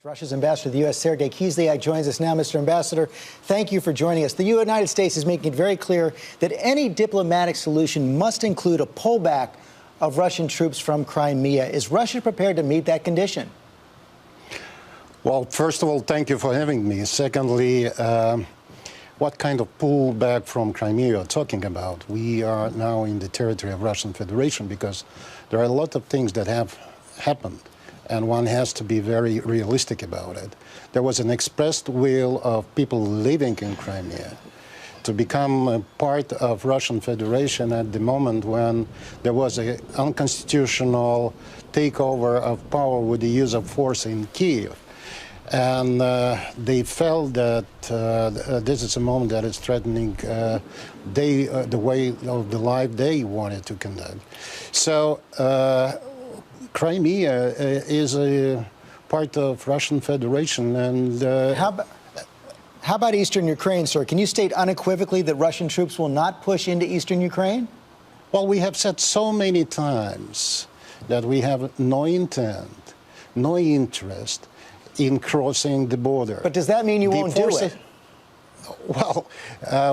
Russia's ambassador to the U.S., Sergey Kislyak, joins us now. Mr. Ambassador, thank you for joining us. The United States is making it very clear that any diplomatic solution must include a pullback of Russian troops from Crimea. Is Russia prepared to meet that condition? Well, first of all, thank you for having me. Secondly, what kind of pullback from Crimea are talking about? We are now in the territory of Russian Federation because there are a lot of things that have happened, and one has to be very realistic about it. There was an expressed will of people living in Crimea to become a part of Russian Federation at the moment when there was an unconstitutional takeover of power with the use of force in Kiev. And they felt that this is a moment that is threatening the way of the life they wanted to conduct. So Crimea is a part of Russian Federation, and how about Eastern Ukraine, sir? Can you state unequivocally that Russian troops will not push into Eastern Ukraine? Well, we have said so many times that we have no intent, no interest in crossing the border. But does that mean you won't do it? Well,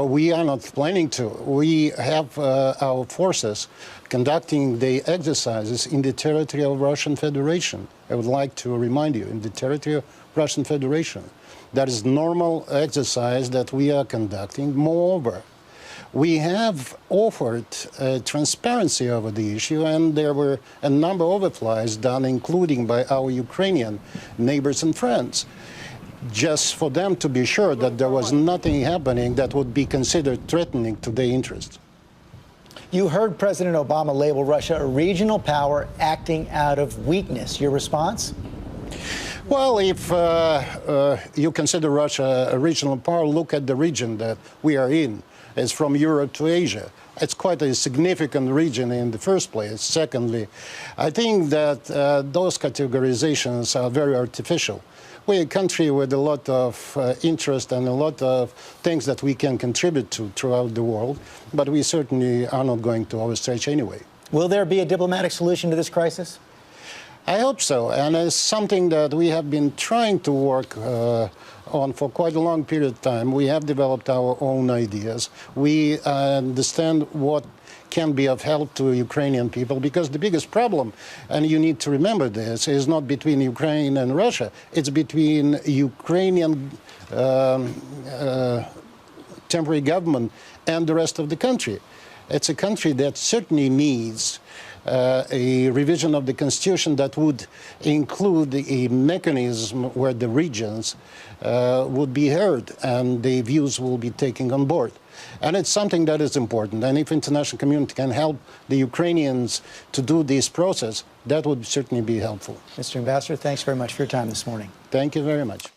we are not planning to. We have our forces conducting the exercises in the territory of Russian Federation. I would like to remind you, in the territory of Russian Federation. That is normal exercise that we are conducting. Moreover, we have offered transparency over the issue, and there were a number of overflights done, including by our Ukrainian neighbors and friends, just for them to be sure that there was nothing happening that would be considered threatening to their interests. You heard President Obama label Russia a regional power acting out of weakness. Your response? Well, if you consider Russia a regional power, look at the region that we are in. It's from Europe to Asia. It's quite a significant region in the first place. Secondly, I think that those categorizations are very artificial. We're a country with a lot of interest and a lot of things that we can contribute to throughout the world, but we certainly are not going to overstretch anyway. Will there be a diplomatic solution to this crisis? I hope so, and it's something that we have been trying to work on for quite a long period of time. We have developed our own ideas. We understand what can be of help to Ukrainian people, because the biggest problem, and you need to remember this, is not between Ukraine and Russia. It's between Ukrainian temporary government and the rest of the country. It's a country that certainly needs a revision of the constitution that would include a mechanism where the regions would be heard and the views will be taken on board. And it's something that is important. And if international community can help the Ukrainians to do this process, that would certainly be helpful. Mr. Ambassador, thanks very much for your time this morning. Thank you very much.